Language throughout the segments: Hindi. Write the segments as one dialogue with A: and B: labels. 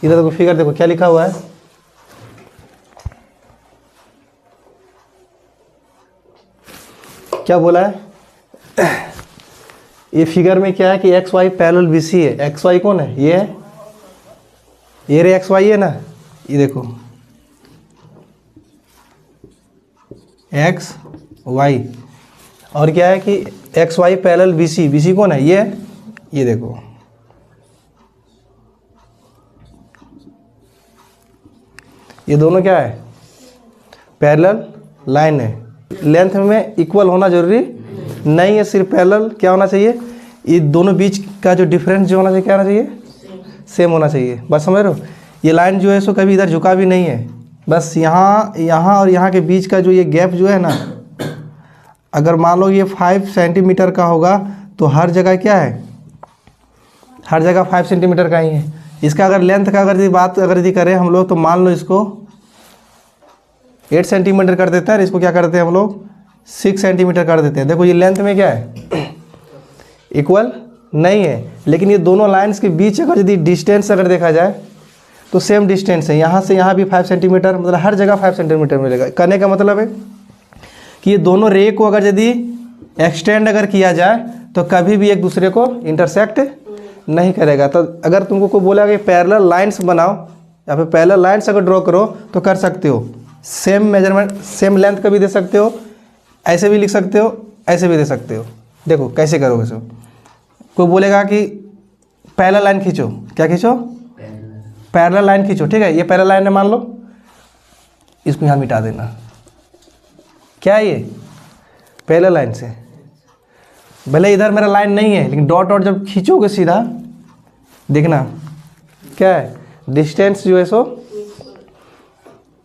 A: इधर देखो फिगर, देखो क्या लिखा हुआ है, क्या बोला है ये फिगर में क्या है कि एक्स वाई पैरेलल बीसी है। एक्स वाई कौन है, ये है, ये रे एक्स वाई है ना, ये देखो एक्स वाई, और क्या है कि X Y parallel BC, BC कौन है, ये है, ये देखो ये दोनों क्या है, पैरेलल लाइन है। लेंथ में इक्वल होना जरूरी नहीं है, सिर्फ पैरेलल क्या होना चाहिए, ये दोनों बीच का जो डिफरेंस जो होना चाहिए क्या होना चाहिए, सेम होना चाहिए। बस समझ रहे हो, ये लाइन जो है सो कभी इधर झुका भी नहीं है, बस यहाँ और यहाँ के बीच का जो ये गैप जो है ना, अगर मान लो ये 5 सेंटीमीटर का होगा तो हर जगह क्या है, हर जगह 5 सेंटीमीटर का ही है। इसका अगर लेंथ का अगर बात यदि करें हम लोग, तो मान लो इसको 8 सेंटीमीटर कर देते हैं, इसको क्या करते हैं हम लोग 6 सेंटीमीटर कर देते हैं। देखो ये लेंथ में क्या है, इक्वल नहीं है, लेकिन ये दोनों लाइंस के बीच अगर यदि डिस्टेंस अगर देखा जाए तो सेम डिस्टेंस है। यहाँ से यहाँ भी 5 सेंटीमीटर, मतलब हर जगह 5 सेंटीमीटर मिलेगा। कहने का मतलब है कि ये दोनों रे को अगर यदि एक्सटेंड अगर किया जाए तो कभी भी एक दूसरे को इंटरसेक्ट नहीं करेगा। तो अगर तुमको कोई बोला कि पैरेलल लाइंस बनाओ या फिर पैरेलल लाइंस अगर ड्रॉ करो तो कर सकते हो, सेम मेजरमेंट सेम लेंथ का भी दे सकते हो, ऐसे भी लिख सकते हो, ऐसे भी दे सकते हो। देखो कैसे करोगे सो, कोई बोलेगा कि पैरेलल लाइन खींचो, क्या खींचो, पैरेलल लाइन खींचो, ठीक है, ये पैरेलल लाइन है मान लो, इसको यहाँ मिटा देना, क्या है ये पैरेलल लाइन से, भले इधर मेरा लाइन नहीं है लेकिन डॉट डॉट जब खींचोगे सीधा देखना क्या है, डिस्टेंस जो है सो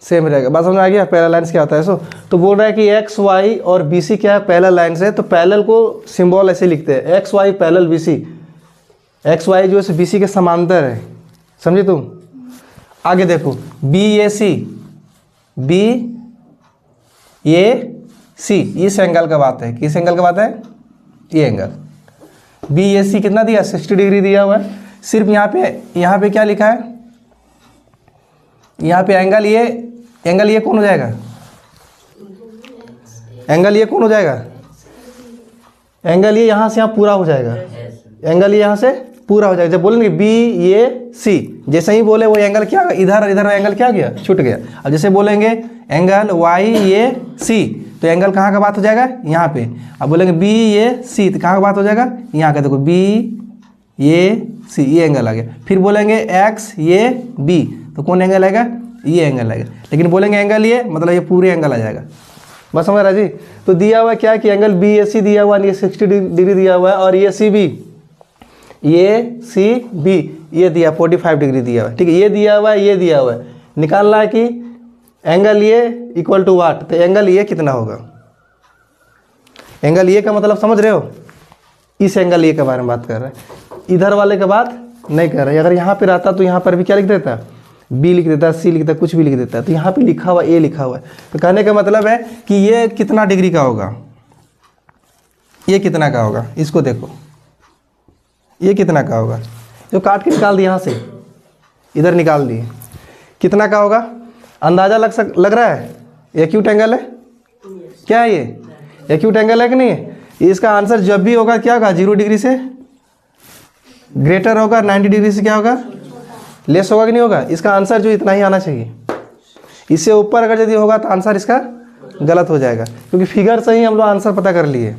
A: सेम रहेगा। बात समझ में आ गया, पैरेलल लाइन्स क्या होता है सो। तो बोल रहा है कि एक्स वाई और बी सी क्या है, पैरेलल लाइन्स है। तो पैरेलल को सिंबल ऐसे लिखते हैं, X Y parallel B C, X Y जो है बी सी के समांतर है, समझे तुम। आगे देखो B A C, B A सी, इस एंगल का बात है, किस एंगल का बात है, ये एंगल बी ए सी कितना दिया, 60 डिग्री दिया हुआ है। सिर्फ यहाँ पे क्या लिखा है, यहाँ पे एंगल ये कौन हो जाएगा, एंगल ये कौन हो जाएगा, एंगल ये यहाँ से यहाँ पूरा हो जाएगा, एंगल ये यहाँ से पूरा हो जाएगा। जब बोलेंगे बी ए सी, जैसे ही बोले वो एंगल क्या होगा, इधर इधर एंगल क्या गया, छूट गया। अब जैसे बोलेंगे एंगल वाई ए सी, तो एंगल कहाँ का बात हो जाएगा, यहाँ पे। अब बोलेंगे बी ए सी, तो कहाँ का बात हो जाएगा, यहाँ का। देखो बी ए सी, ये एंगल आ गया। फिर बोलेंगे एक्स ए बी, तो कौन एंगल आएगा, ये एंगल आएगा। लेकिन बोलेंगे एंगल ये, मतलब ये पूरे एंगल आ जाएगा। बस समझ रहा जी। तो दिया हुआ क्या कि एंगल बी ए सी दिया हुआ, ये 60 डिग्री दिया हुआ है, और ये सी बी, ये सी बी ये दिया 45 डिग्री दिया हुआ है, ठीक है। ये दिया हुआ है, ये दिया हुआ है, निकालना है कि एंगल ये इक्वल टू वाट। तो एंगल ये कितना होगा, एंगल ये का मतलब समझ रहे हो, इस एंगल ये के बारे में बात कर रहे हैं, इधर वाले का बात नहीं कर रहे। अगर यहाँ पे रहता तो यहाँ पर भी क्या लिख देता, बी लिख देता, सी लिख देता, कुछ भी लिख देता। तो यहाँ पे लिखा हुआ ए लिखा हुआ है। तो कहने का मतलब है कि ये कितना डिग्री का होगा, ये कितना का होगा, इसको देखो ये कितना का होगा, जो काट के निकाल दिए यहाँ से इधर निकाल दिए, कितना का होगा अंदाज़ा लग रहा है। एक्यूट एंगल है, क्या है ये एक्यूट एंगल है कि नहीं है। इसका आंसर जब भी होगा क्या होगा, 0 डिग्री से ग्रेटर होगा, 90 डिग्री से क्या होगा, लेस होगा कि नहीं होगा। इसका आंसर जो इतना ही आना चाहिए, इससे ऊपर अगर यदि होगा तो आंसर इसका गलत हो जाएगा, क्योंकि फिगर से ही हम लोग आंसर पता कर लिए।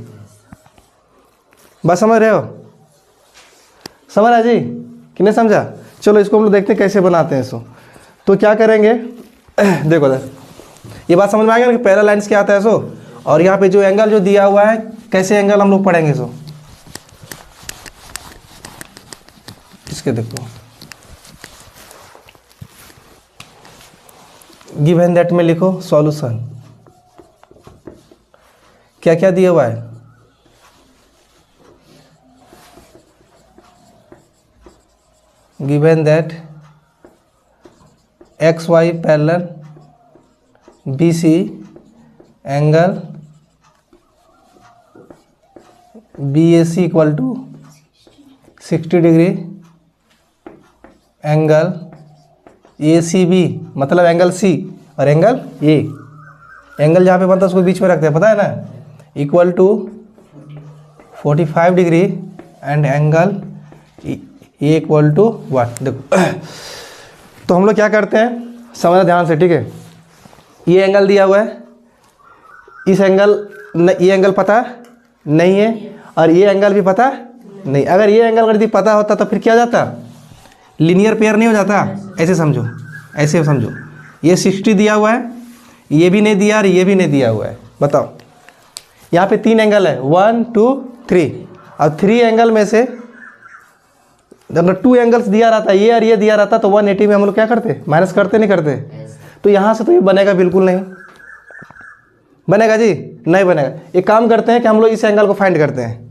A: बस समझ रहे हो, समझ रहा जी कि नहीं समझा। चलो इसको हम लोग देखते हैं कैसे बनाते हैं इसको। तो क्या करेंगे देखो इधर, ये बात समझ में आ गया ना कि पैरेलल लाइंस क्या आता है सो। और यहाँ पे जो एंगल जो दिया हुआ है, कैसे एंगल हम लोग पढ़ेंगे सो, इसके देखो गिवन दैट में लिखो सॉल्यूशन, क्या क्या दिया हुआ है, given that X Y parallel B C angle B A C equal to 60 degree, angle ACB मतलब एंगल C और एंगल A, एंगल जहाँ पे बनता है उसको बीच में रखते हैं, पता है ना, equal to 45 degree and angle A equal to 1। देखो तो हम लोग क्या करते हैं, समझना ध्यान से, ठीक है। ये एंगल दिया हुआ है, इस एंगल ये एंगल पता नहीं है और ये एंगल भी पता नहीं। अगर ये एंगल यदि पता होता तो फिर क्या जाता, लीनियर पेयर नहीं हो जाता। ऐसे समझो, ऐसे समझो, ये 60 दिया हुआ है, ये भी नहीं दिया और ये भी नहीं दिया हुआ है। बताओ, यहाँ पे 3 एंगल है, 1 2 3, और 3 एंगल में से अगर 2 एंगल्स दिया रहता, ये और ये दिया रहता, तो 180 में हम लोग क्या करते, माइनस करते नहीं करते। तो यहाँ से तो ये बनेगा बिल्कुल नहीं, बनेगा जी, नहीं बनेगा। एक काम करते हैं कि हम लोग इस एंगल को फाइंड करते हैं।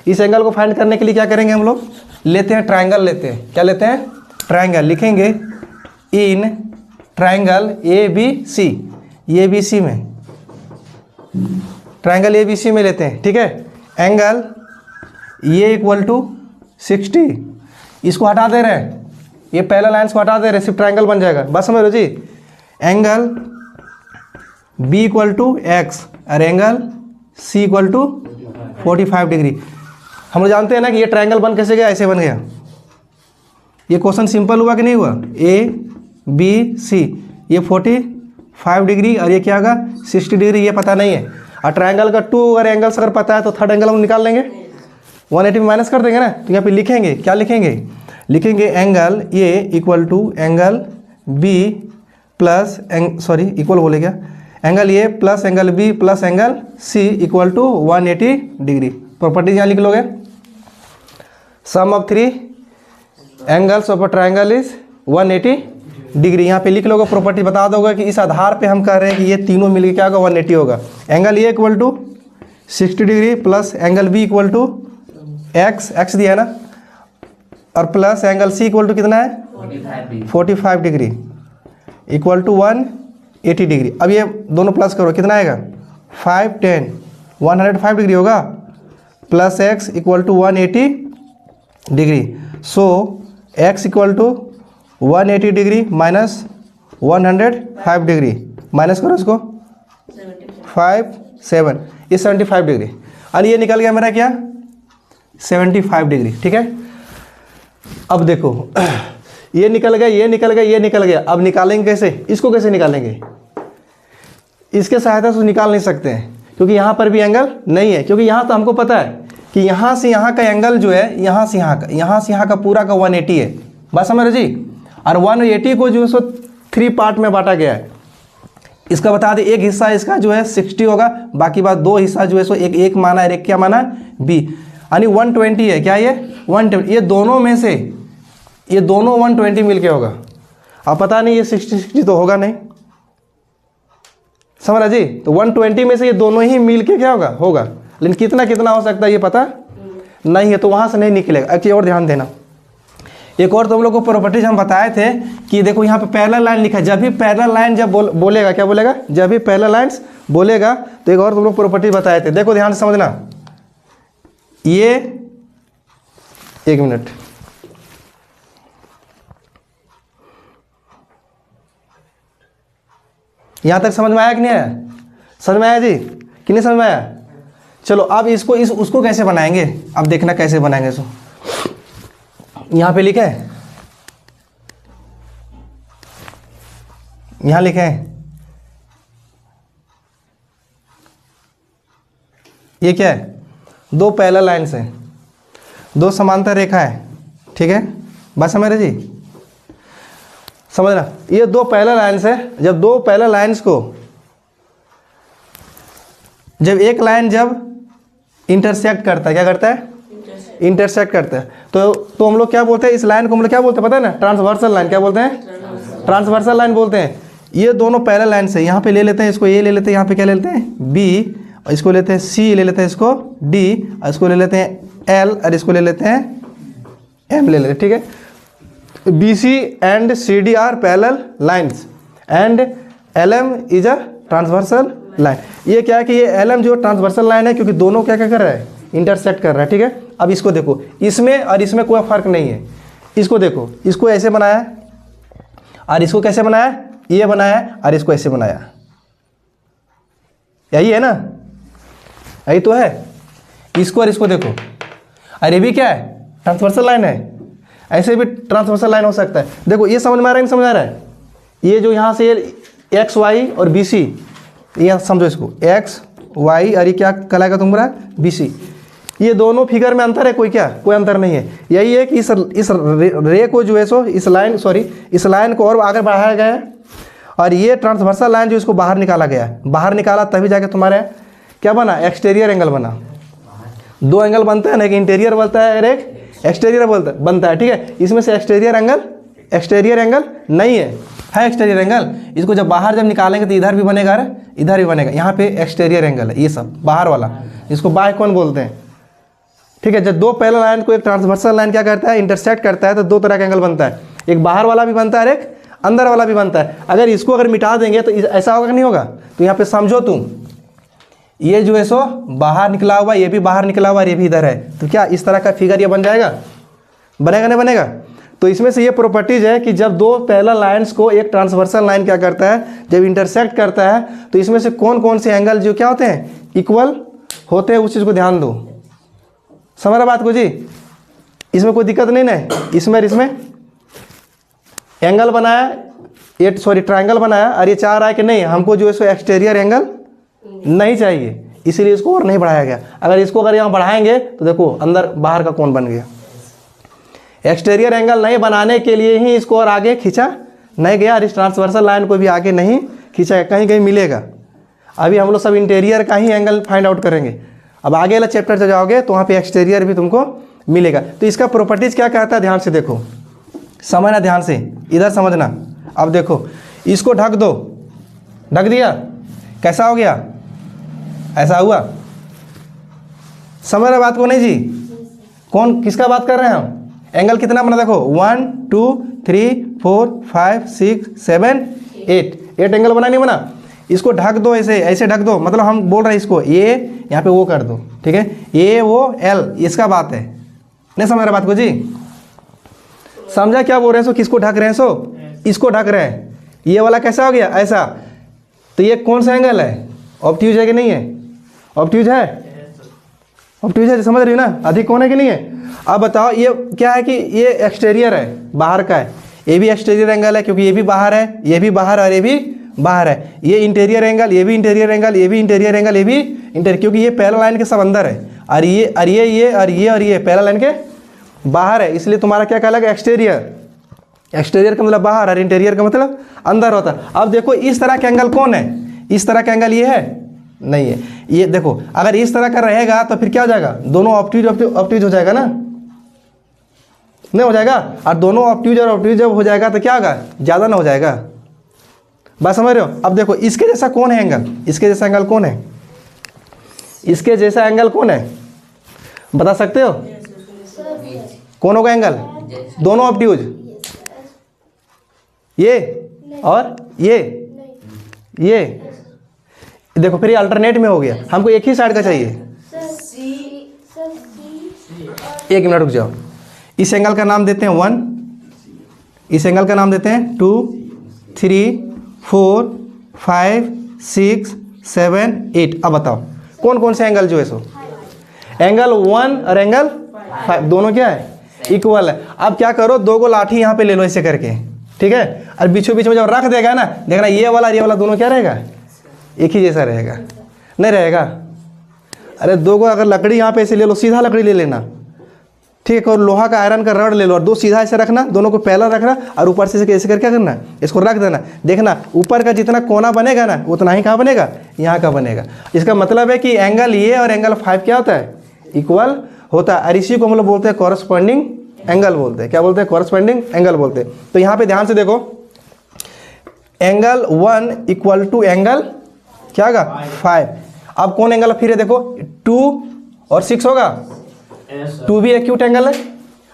A: इस एंगल को फाइंड करने के लिए क्या करेंगे, हम लोग लेते हैं ट्रायंगल, लेते हैं, क्या लेते हैं, ट्रायंगल। लिखेंगे इन ट्रायंगल ABC, ये ABC में, ट्रायंगल ABC में लेते हैं, ठीक है। एंगल ये इक्वल टू 60, इसको हटा दे रहे हैं, ये पहला लाइन्स को हटा दे रहे हैं, सिर्फ ट्रायंगल बन जाएगा, बस समझ लो जी। Angle B equal to X और angle C equal to 45 degree. हम लोग जानते हैं ना कि ये ट्रायंगल बन कैसे गया, ऐसे बन गया। ये क्वेश्चन सिंपल हुआ कि नहीं हुआ, ABC, ये 45 डिग्री और ये क्या होगा 60 डिग्री, ये पता नहीं है। और ट्रायंगल का 2 अगर एंगल्स अगर पता है तो थर्ड एंगल हम निकाल लेंगे, 180 में माइनस कर देंगे ना। तो यहाँ पे लिखेंगे, क्या लिखेंगे, लिखेंगे angle A equal to angle B plus sorry equal बोले क्या, angle A plus angle B plus angle C equal to 180 degree. Properties यहाँ लिख लोगे, sum of 3 angles of a triangle is 180 degree. यहाँ पे लिख लोगे, प्रॉपर्टी बता दोगे कि इस आधार पे हम कह रहे हैं कि ये तीनों मिलके क्या होगा 180 होगा। Angle A equal to 60 degree plus angle B equal to x दिया है ना, और plus angle C equal to कितना है 45 डिग्री इक्वल टू 180 डिग्री। अब ये दोनों प्लस करो, कितना आएगा 5 10 105 डिग्री होगा, plus x equal to 180 degree. So x equal to 180 degree minus 105 degree, minus करो इसको 5 7, ये 75 डिग्री, और ये निकल गया मेरा क्या 75 डिग्री, ठीक है। अब देखो ये निकल गया, ये निकल गया, ये निकल गया। अब निकालेंगे कैसे, इसको कैसे निकालेंगे, इसके सहायता से निकाल नहीं सकते हैं क्योंकि यहाँ पर भी एंगल नहीं है। क्योंकि यहाँ तो हमको पता है कि यहाँ से यहाँ का एंगल जो है, यहाँ से यहाँ का पूरा का 180 है, बस समझ रहे जी। और 180 को जो है सो 3 पार्ट में बांटा गया है। इसका बता दें, एक हिस्सा इसका जो है 60 होगा, बाकी बात 2 हिस्सा जो है सो एक माना है, एक क्या माना है B, यानी 120 है। क्या ये 120, ये दोनों में से ये दोनों 120 मिलके होगा। अब पता नहीं ये 60 तो होगा नहीं, समझ रहा जी। तो 120 में से ये दोनों ही मिलके क्या होगा, लेकिन कितना कितना हो सकता है ये पता नहीं है, तो वहाँ से नहीं निकलेगा। एक चीज़ और ध्यान देना, एक और तुम लोग को प्रॉपर्टीज हम बताए थे कि देखो यहाँ पे पैरेलल लाइन लिखा है। जब भी पैरेलल लाइन जब बोलेगा, क्या बोलेगा, जब भी पैरेलल लाइन्स बोलेगा तो एक और तुम लोग प्रॉपर्टी बताए थे। देखो ध्यान से समझना, ये एक मिनट, यहाँ तक समझ में आया कि नहीं आया, समझ में आया जी कि नहीं समझ में आया। चलो अब इसको उसको कैसे बनाएंगे, अब देखना कैसे बनाएंगे इसको। यहाँ पे लिखे, यहाँ लिखे ये क्या है, 2 पैरेलल लाइन्स हैं, 2 समांतर रेखा है, ठीक है, बस समझ रहे जी, समझना। ये 2 पैरेलल लाइन्स है। जब 2 पैरेलल लाइन्स को जब एक लाइन जब इंटरसेक्ट करता है, क्या करता है, इंटरसेक्ट करता है, तो हम लोग क्या बोलते हैं, इस लाइन को हम लोग क्या बोलते हैं पता है ना, ट्रांसवर्सल लाइन। क्या बोलते हैं, ट्रांसवर्सल लाइन बोलते हैं। ये दोनों पैरेलल लाइन से यहाँ पे ले लेते हैं, इसको ए ले लेते हैं, यहाँ पे क्या ले लेते हैं B, और इसको लेते हैं C, ले लेते हैं इसको D, और इसको ले लेते हैं L, और इसको ले लेते हैं M ले लेते हैं, ठीक है। BC and CD are parallel lines and LM is a transversal line. ये क्या है कि ये LM जो ट्रांसवर्सल लाइन है, क्योंकि दोनों क्या क्या कर रहा है, इंटरसेक्ट कर रहा है, ठीक है। अब इसको देखो, इसमें और इसमें कोई फर्क नहीं है। इसको देखो, इसको ऐसे बनाया है और इसको कैसे बनाया, ये बनाया और इसको ऐसे बनाया, यही है ना, यही तो है। इसको और इसको देखो, और ये भी क्या है, ट्रांसवर्सल लाइन है, ऐसे भी ट्रांसवर्सल लाइन हो सकता है। देखो ये समझ में आ रहा है, नहीं समझ आ रहा है? ये जो यहाँ से एक्स वाई और बी सी, ये समझो इसको, एक्स वाई और ये क्या कहलाएगा तुम्हारा, बी सी। ये दोनों फिगर में अंतर है कोई, क्या कोई अंतर नहीं है। यही है कि इस रे को जो है सो इस लाइन को और आगे बढ़ाया गया है, और ये ट्रांसवर्सल लाइन जो इसको बाहर निकाला गया है, बाहर निकाला तभी जाके तुम्हारे क्या बना, एक्सटीरियर एंगल बना। दो एंगल बनता है ना, एक इंटीरियर बनता है और एक एक्सटीरियर बनता है, ठीक है। इसमें से एक्सटीरियर एंगल नहीं है एक्सटीरियर एंगल। इसको जब बाहर जब निकालेंगे तो इधर भी बनेगा और इधर भी बनेगा। यहाँ पे एक्सटीरियर एंगल है, ये सब बाहर वाला, इसको बाय कौन बोलते हैं, ठीक है। जब दो पैरेलल लाइन को एक ट्रांसवर्सल लाइन क्या करता है, इंटरसेक्ट करता है, तो दो तरह का एंगल बनता है, एक बाहर वाला भी बनता है और एक अंदर वाला भी बनता है। अगर इसको अगर मिटा देंगे तो ऐसा होगा कि नहीं होगा। तो यहाँ पे समझो तुम, ये जो है सो बाहर निकला हुआ, ये भी बाहर निकला हुआ, ये भी इधर है, तो क्या इस तरह का फिगर ये बन जाएगा, बनेगा नहीं बनेगा। तो इसमें से ये प्रॉपर्टीज है कि जब दो पैरेलल लाइंस को एक ट्रांसवर्सल लाइन क्या करता है, जब इंटरसेक्ट करता है, तो इसमें से कौन कौन से एंगल जो क्या होते हैं, इक्वल होते हैं, उस चीज़ को ध्यान दो। समझ रहे बात को जी, इसमें कोई दिक्कत नहीं ना। इसमें एंगल बनाया, ट्रायंगल बनाया, और ये चाह रहा है कि नहीं हमको जो है सो एक्सटीरियर एंगल नहीं चाहिए, इसीलिए इसको और नहीं बढ़ाया गया। अगर इसको अगर यहाँ बढ़ाएंगे तो देखो अंदर बाहर का कोण बन गया। एक्सटीरियर एंगल नहीं बनाने के लिए ही इसको और आगे खींचा नहीं गया, और इस ट्रांसवर्सल लाइन को भी आगे नहीं खींचा, कहीं कहीं मिलेगा। अभी हम लोग सब इंटीरियर का ही एंगल फाइंड आउट करेंगे। अब आगे वाला चैप्टर से जाओगे तो वहाँ पे एक्सटीरियर भी तुमको मिलेगा। तो इसका प्रॉपर्टीज क्या कहता है, ध्यान से देखो, समझना ध्यान से, इधर समझना। अब देखो इसको ढक दो, ढक दिया, कैसा हो गया, ऐसा हुआ। समझ रहे बात को नहीं जी, कौन किसका बात कर रहे हैं हम, एंगल कितना बना देखो, 1 2 3 4 5 6 7 8 एंगल बना नहीं बना। इसको ढक दो, ऐसे ढक दो, मतलब हम बोल रहे हैं इसको ये यहाँ पे वो कर दो, ठीक है, ये वो एल, इसका बात है। नहीं समझ रहे बात को जी, समझा क्या बोल रहे हैं सो, किसको ढक रहे हैं सो, इसको ढक रहे हैं। ये वाला कैसा हो गया, ऐसा, तो ये कौन सा एंगल है, ऑब्ट्यूज है कि नहीं है, ऑब्ट्यूज है, ऑब्ट्यूज है, समझ रही हो ना, अधिक कौन है कि नहीं है। अब बताओ ये क्या है कि ये एक्सटीरियर है, बाहर का है, ये भी एक्सटीरियर एंगल है क्योंकि ये भी बाहर है, ये भी बाहर और ये भी बाहर है। ये इंटीरियर एंगल, ये भी इंटीरियर एंगल, ये भी इंटीरियर एंगल, ये भी इंटीरियर, क्योंकि ये पैरेलल लाइन के सब अंदर है, और ये पैरेलल लाइन के बाहर है, इसलिए तुम्हारा क्या कहलाएगा, एक्सटीरियर। एक्सटीरियर का मतलब बाहर और इंटीरियर का मतलब अंदर होता है। अब देखो इस तरह का एंगल कौन है, इस तरह का एंगल ये है, नहीं है। ये देखो अगर इस तरह का रहेगा तो फिर क्या हो जाएगा, दोनों ऑब्ट्यूज हो जाएगा ना, नहीं हो जाएगा। और दोनों ऑब्ट्यूज और ऑब्ट्यूज जब हो जाएगा तो क्या होगा, ज़्यादा ना हो जाएगा। बात समझ रहे हो। अब देखो इसके जैसा कौन है एंगल, इसके जैसा एंगल कौन है, इसके जैसा एंगल कौन है, बता सकते हो कौन होगा एंगल, दोनों ऑब्ट्यूज, ये और ये देखो, फिर ये अल्टरनेट में हो गया, हमको एक ही साइड का चाहिए। एक मिनट रुक जाओ, इस एंगल का नाम देते हैं 1, इस एंगल का नाम देते हैं 2 3 4 5 6 7 8। अब बताओ कौन कौन से एंगल जो है सो, एंगल 1 और एंगल 5 दोनों क्या है, इक्वल है। अब क्या करो, दो गो लाठी यहाँ पे ले लो ऐसे करके, ठीक है, और बीचों बीच में जब रख देगा ना, देखना ये वाला दोनों क्या रहेगा, एक ही जैसा रहेगा, नहीं रहेगा। अरे दो को अगर लकड़ी यहाँ पे ऐसे ले लो, सीधा लकड़ी ले लेना, ठीक है, और लोहा का आयरन का रड ले लो, और दो सीधा ऐसे रखना, दोनों को पहला रखना, और ऊपर से ऐसे कर क्या करना, इसको रख देना। देखना ऊपर का जितना कोना बनेगा ना, उतना ही कहाँ बनेगा, यहाँ का बनेगा। इसका मतलब है कि एंगल ये और एंगल 5 क्या होता है, इक्वल होता है। और इसी को हम लोग बोलते हैं कॉरस्पॉन्डिंग एंगल बोलते हैं। क्या बोलते हैं, कॉरस्पॉन्डिंग एंगल बोलते हैं। तो यहाँ पे ध्यान से देखो, एंगल 1 इक्वल टू एंगल क्या होगा 5। अब कौन एंगल फिर है, देखो 2 और 6 होगा, 2 भी एक्यूट एंगल है,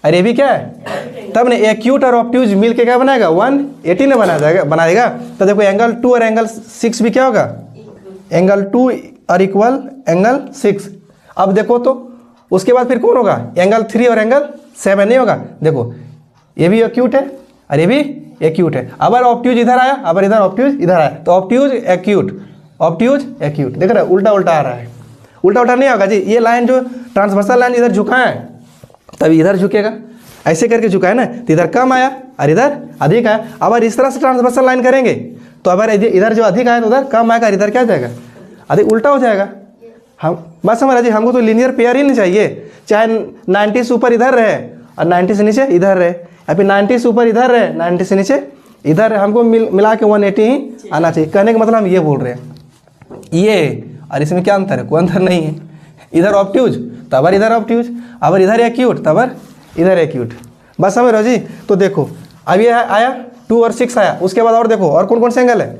A: और ये भी क्या है, तब ने एक्यूट और ऑब्ट्यूज मिल के क्या बनाएगा 180 ने बनाएगा। तो देखो एंगल 2 और एंगल 6 भी क्या होगा, एंगल 2 और इक्वल एंगल 6। अब देखो तो उसके बाद फिर कौन होगा, एंगल 3 और एंगल 7 नहीं होगा। देखो ये भी एक्यूट है और ये भी एक्यूट है। अगर ऑब्ट्यूज इधर आया, अगर इधर ऑब्ट्यूज इधर आया तो ऑब्ट्यूज एक्यूट, ऑब्ट्यूज एक्यूट। देख रहे हैं उल्टा उल्टा आ रहा है, उल्टा उल्टा नहीं होगा जी। ये लाइन जो ट्रांसवर्सल लाइन इधर झुका है तभी इधर झुकेगा, ऐसे करके झुका है ना, तो इधर कम आया और इधर अधिक आया। अगर इस तरह से ट्रांसवर्सल लाइन करेंगे तो अगर इधर जो अधिक आया तो उधर कम आएगा, इधर क्या जाएगा, अधिक उल्टा हो जाएगा। हम बस समझ रहे जी, हमको तो लीनियर पेयर ही नहीं चाहिए, चाहे 90 से ऊपर इधर रहे और 90 से नीचे इधर रहे, या फिर 90 से ऊपर इधर रहे 90 से नीचे इधर रहे, हमको मिला के 180 ही आना चाहिए। कहने का मतलब हम ये बोल रहे हैं। ये और इसमें क्या अंतर है, कोई अंतर नहीं है। इधर ऑब्ट्यूज तबर इधर ऑब्ट्यूज, अगर इधर एक्यूट तबर इधर एक्यूट। बस समझ रहे हो जी। तो देखो अब ये आया 2 और 6 आया, उसके बाद और देखो और कौन कौन से एंगल है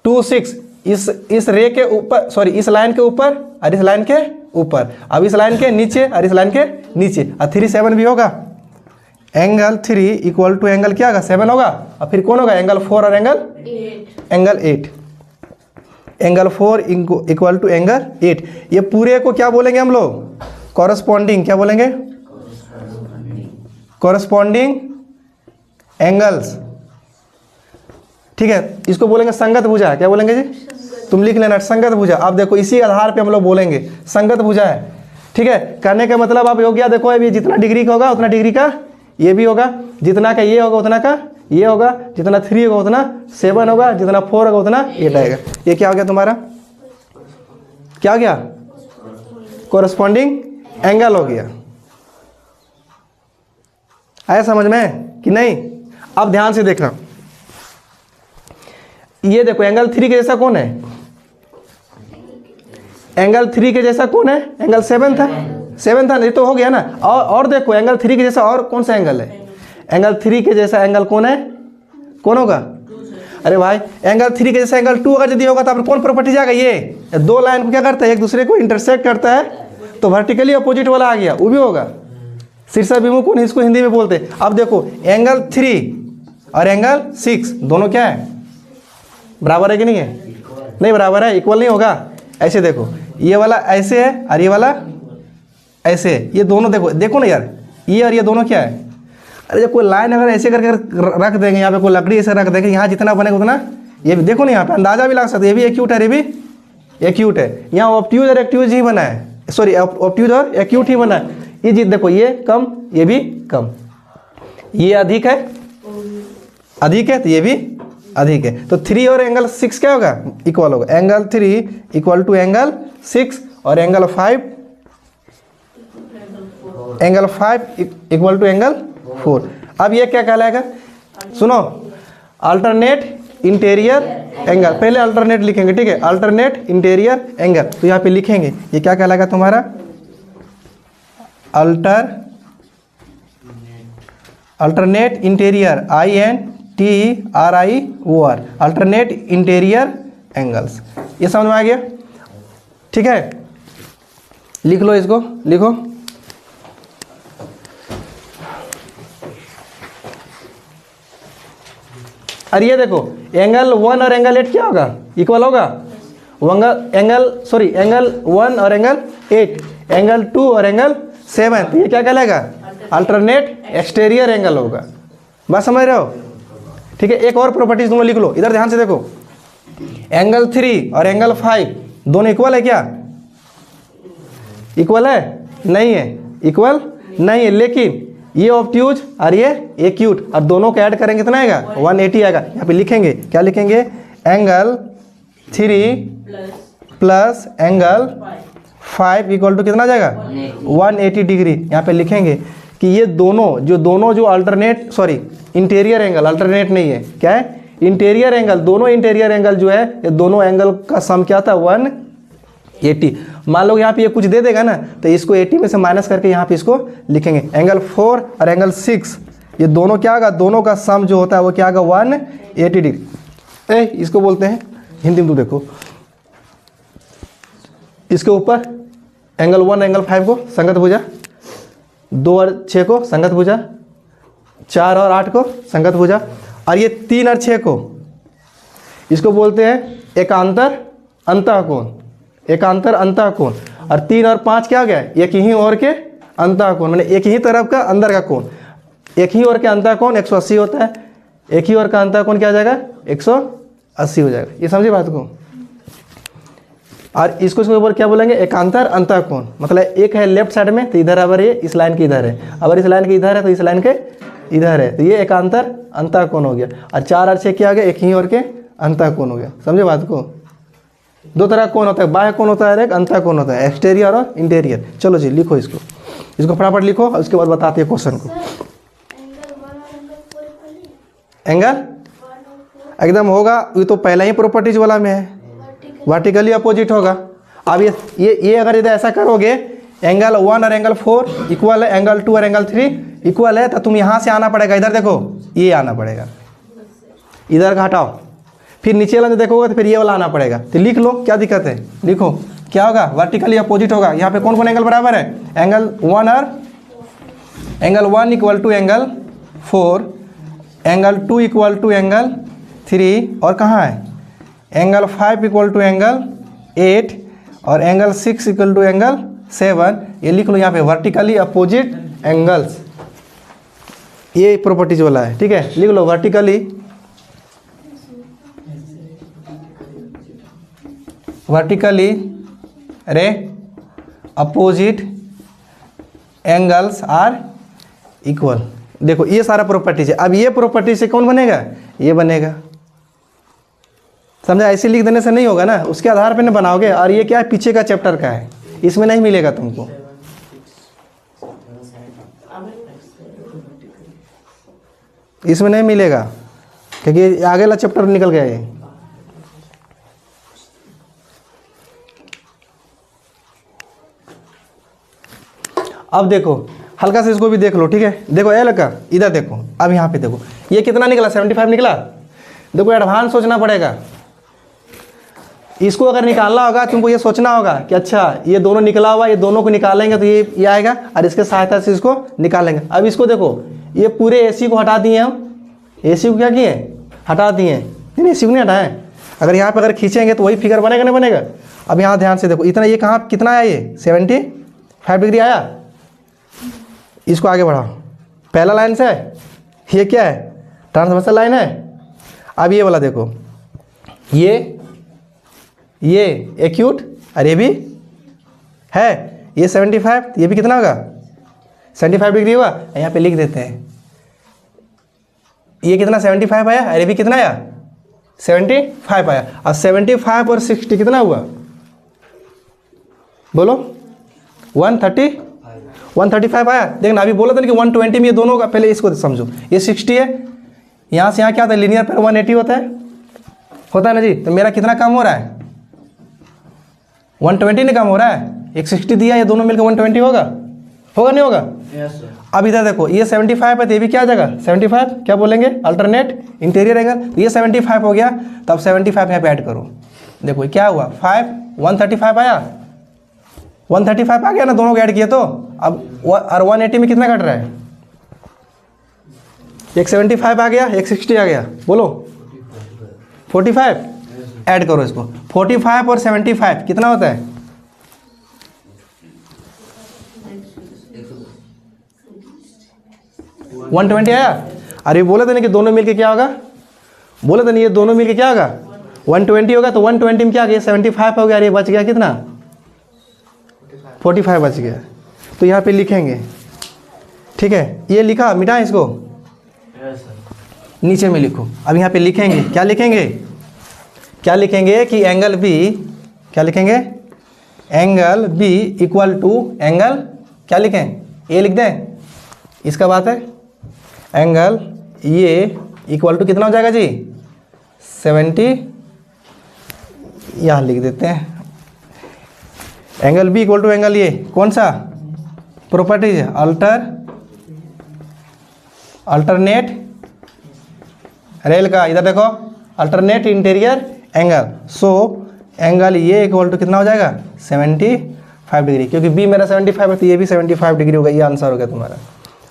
A: 2 6 इस रे के ऊपर, सॉरी इस लाइन के ऊपर और इस लाइन के ऊपर, अब इस लाइन के नीचे और इस लाइन के नीचे, और 3 7 भी होगा। एंगल 3 इक्वल टू एंगल क्या होगा 7 होगा, और फिर कौन होगा एंगल 4 और angle 8। Angle 4 equal to angle 8। ये पूरे को क्या बोलेंगे हम लोग, कॉरस्पॉन्डिंग, क्या बोलेंगे, कॉरस्पॉन्डिंग एंगल्स। ठीक है, इसको बोलेंगे संगत भुजा। क्या बोलेंगे जी, तुम लिख लेना संगत भुजा। अब देखो इसी आधार पे हम लोग बोलेंगे संगत भुजा है। ठीक है, कहने का मतलब आप योग्य देखो, अभी जितना डिग्री का होगा उतना डिग्री का ये भी होगा, जितना का ये होगा उतना का ये होगा, जितना 3 होगा उतना 7 होगा, जितना 4 होगा उतना 8 आएगा। ये क्या हो गया तुम्हारा, क्या हो गया, कोरस्पॉन्डिंग एंगल हो गया। आया समझ में कि नहीं। अब ध्यान से देखना, ये देखो एंगल 3 के जैसा कौन है, एंगल 3 के जैसा कौन है, एंगल 7 था, 7 था, ये तो हो गया ना। और देखो एंगल 3 के जैसा और कौन सा एंगल है, एंगल 3 के जैसा एंगल कौन है, कौन होगा, अरे भाई एंगल 3 के जैसा एंगल 2 अगर यदि होगा तो आप कौन प्रॉपर्टी जाएगा, ये दो लाइन को क्या करता है, एक दूसरे को इंटरसेक्ट करता है, तो वर्टिकली अपोजिट वाला आ गया, वो भी होगा शीर्षाभिमुख कोण, इसको हिंदी में बोलते हैं। अब देखो एंगल 3 और एंगल 6 दोनों क्या है, बराबर है कि नहीं है, नहीं बराबर है, इक्वल नहीं होगा। ऐसे देखो ये वाला ऐसे है और ये वाला ऐसे है, ये दोनों देखो देखो ना यार, ये और ये दोनों क्या है। अरे जब कोई लाइन अगर ऐसे करके रख देंगे, यहाँ पे कोई लकड़ी ऐसे रख देंगे, यहाँ जितना बनेगा उतना, ये भी देखो ना यहाँ पे अंदाजा भी लगा सकते, ये भी एक्यूट है, ये भी एक्यूट है। यहाँ ऑब्ट्यूज और एक्यूज ही बना है, सॉरी ऑब्ट्यूज और एक्यूट ही बना है। ये जी देखो ये कम, ये भी कम, ये अधिक है, अधिक है तो ये भी अधिक है। तो 3 और एंगल 6 क्या होगा, इक्वल होगा। एंगल 3 इक्वल टू एंगल 6 और एंगल 5 इक्वल टू एंगल 4। अब ये क्या कहलाएगा, सुनो, अल्टरनेट इंटीरियर एंगल। पहले अल्टरनेट लिखेंगे, ठीक है, अल्टरनेट इंटीरियर एंगल। तो यहाँ पे लिखेंगे ये क्या कहलाएगा तुम्हारा, alternate interior, INTERIOR, alternate interior angles. ये समझ में आ गया, ठीक है। लिख लो, इसको लिखो। और ये देखो एंगल 1 और एंगल 8 क्या होगा, इक्वल होगा। एंगल 1 और एंगल 8, एंगल 2 और एंगल 7, तो ये क्या कहलाएगा, अल्टरनेट एक्सटीरियर एंगल होगा। बात समझ रहे हो, ठीक है। एक और प्रॉपर्टीज तुम लिख लो, इधर ध्यान से देखो। एंगल 3 और एंगल 5 दोनों इक्वल है क्या, इक्वल है, नहीं है, इक्वल नहीं है, लेकिन ये ऑब्ट्यूज और ये एक्यूट, और दोनों को ऐड करेंगे कितना आएगा, 180 आएगा। यहाँ पे लिखेंगे, क्या लिखेंगे, angle 3 plus angle 5 equal to कितना आ जाएगा, 180 डिग्री। यहाँ पे लिखेंगे कि ये दोनों जो alternate, sorry interior angle, alternate नहीं है, क्या है, इंटीरियर एंगल, दोनों इंटीरियर एंगल जो है, ये दोनों एंगल का सम क्या था, 180। मान लो यहाँ पे ये कुछ दे देगा ना, तो इसको 80 में से माइनस करके यहाँ पे इसको लिखेंगे। एंगल 4 और एंगल 6 ये दोनों क्या होगा, दोनों का सम जो होता है वो क्या होगा, 180 डिग्री। इसको बोलते हैं हिंदी में, तो देखो इसके ऊपर एंगल 1 एंगल 5 को संगत भुजा, 2 और 6 को संगत भुजा, 4 और 8 को संगत भुजा, और ये 3 और 6 को इसको बोलते हैं एकांतर अंतःकोण, एकांतर अंतःकोण। और 3 और 5 क्या हो गया, एक ही ओर के अंतःकोण, मैंने एक ही तरफ का अंदर का कोण। एक ही ओर के अंतःकोण 180 होता है, एक ही ओर का अंतःकोण क्या हो जाएगा 180 हो जाएगा। ये समझे बात को। और इसको ऊपर क्या बोलेंगे एकांतर अंतःकोण, मतलब एक है लेफ्ट साइड में तो इधर, अगर ये इस लाइन के इधर है, अगर इस लाइन के इधर है तो इस लाइन के इधर है, तो ये एकांतर अंतःकोण हो गया। और 4 और 6 क्या हो गया, एक ही ओर के अंतःकोण हो गया। समझे बात को। दो तरह कोण होता है, बाह्य कोण होता है, एक अंतःकोण होता है, एक्सटीरियर और इंटीरियर। चलो जी लिखो इसको फटाफट लिखो, और उसके बाद बताते हैं क्वेश्चन को। एंगल एकदम होगा, ये तो पहला ही प्रॉपर्टीज वाला में है, वर्टिकली अपोजिट होगा। अब ये अगर इधर ऐसा करोगे एंगल 1 और एंगल 4 इक्वल है, एंगल 2 और एंगल 3 इक्वल है, तो तुम यहाँ से आना पड़ेगा, इधर देखो ये आना पड़ेगा, इधर का हटाओ, फिर नीचे वाला देखोगे तो फिर ये वाला आना पड़ेगा। तो लिख लो, क्या दिक्कत है, लिखो क्या होगा, वर्टिकली अपोजिट होगा। यहाँ पे कौन कौन एंगल बराबर है, एंगल 1 और angle 1 equal to angle 4, angle 2 equal to angle 3, और कहाँ है एंगल 5 इक्वल टू एंगल 8, और एंगल 6 इक्वल टू एंगल 7। ये लिख लो यहाँ पे वर्टिकली अपोजिट एंगल्स, ये प्रॉपर्टीज वाला है, ठीक है। लिख लो वर्टिकली रे अपोजिट एंगल्स आर इक्वल। देखो ये सारा प्रॉपर्टीज है। अब ये प्रॉपर्टी से कौन बनेगा, ये बनेगा, समझा। ऐसे लिख देने से नहीं होगा ना, उसके आधार पे ना बनाओगे। और ये क्या है, पीछे का चैप्टर का है, इसमें नहीं मिलेगा तुमको। इसमें नहीं मिलेगा क्योंकि आगे वाला चैप्टर निकल गया है। अब देखो हल्का से इसको भी देख लो, ठीक है। देखो एल का इधर देखो, अब यहाँ पे देखो ये कितना निकला, 75 निकला। देखो एडवांस सोचना पड़ेगा, इसको अगर निकालना होगा तुमको ये सोचना होगा कि अच्छा ये दोनों निकला हुआ, ये दोनों को निकालेंगे तो ये आएगा, और इसके सहायता से इसको निकालेंगे। अब इसको देखो, ये पूरे एसी को हटा दिए हम, एसी को क्या किए, हटा दिए, नहीं एसी को नहीं हटाए। अगर यहाँ पे अगर खींचेंगे तो वही फिगर बनेगा, नहीं बनेगा। अब यहाँ ध्यान से देखो, इतना ये कहाँ कितना आया, ये 75 डिग्री आया। इसको आगे बढ़ाओ, पहला लाइन से ये क्या है, ट्रांसवर्सल लाइन है। अब ये वाला देखो, ये एक्यूट, और ये भी है, ये 75, ये भी कितना होगा 75 डिग्री हुआ। यहाँ पे लिख देते हैं, ये कितना 75 आया, और ये भी कितना आया 75 आया। और 75 और 60 कितना हुआ, बोलो 135 आया। देखना अभी बोला था ना कि 120 में ये दोनों का, पहले इसको समझो, ये 60 है, यहाँ से यहाँ क्या होता है, लीनियर पर 180 होता है ना जी। तो मेरा कितना कम हो रहा है, 120 नहीं कम हो रहा है, एक 60 दिया, ये दोनों मिलकर 120 होगा नहीं होगा। अब इधर देखो, ये 75 है तो ये भी क्या आ जाएगा 75, क्या बोलेंगे अल्टरनेट इंटीरियर एंगल। ये 75 हो गया, तो अब 75 यहाँ पे ऐड करो। देखो क्या हुआ 135 आया, 135 आ गया ना, दोनों को ऐड किए तो। अब और 180 में कितना कट रहा है, एक 75 आ गया, एक 60 आ गया, बोलो 45। ऐड करो इसको, 45 और 75 कितना होता है, 120 आया। अरे बोले थे ना कि दोनों मिलके क्या होगा, बोले थे ना ये दोनों मिलके क्या होगा 120 होगा। तो 120 में क्या आ गया 75 हो गया, ये बच गया कितना 45 बच गया। तो यहाँ पे लिखेंगे, ठीक है, ये लिखा, मिटा इसको, नीचे में लिखो। अब यहाँ पे लिखेंगे, क्या लिखेंगे कि एंगल बी, क्या लिखेंगे, angle B equal to angle, क्या लिखें, ए लिख दें, इसका बात है। एंगल ये इक्वल टू कितना हो जाएगा जी 70, यहाँ लिख देते हैं। Angle B equal to angle ये कौन सा प्रॉपर्टीज है, अल्टरनेट रेल का, इधर देखो alternate interior angle. So angle ये इक्वल टू कितना हो जाएगा 75 डिग्री, क्योंकि बी मेरा 75 है तो ये भी 75 डिग्री होगा। ये आंसर हो गया तुम्हारा।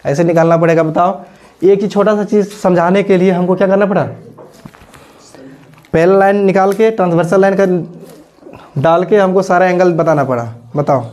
A: ऐसे निकालना पड़ेगा। बताओ, एक ही छोटा सा चीज़ समझाने के लिए हमको क्या करना पड़ा, पहला लाइन निकाल के ट्रांसवर्सल लाइन का डाल के हमको सारा एंगल बताना पड़ा। बताओ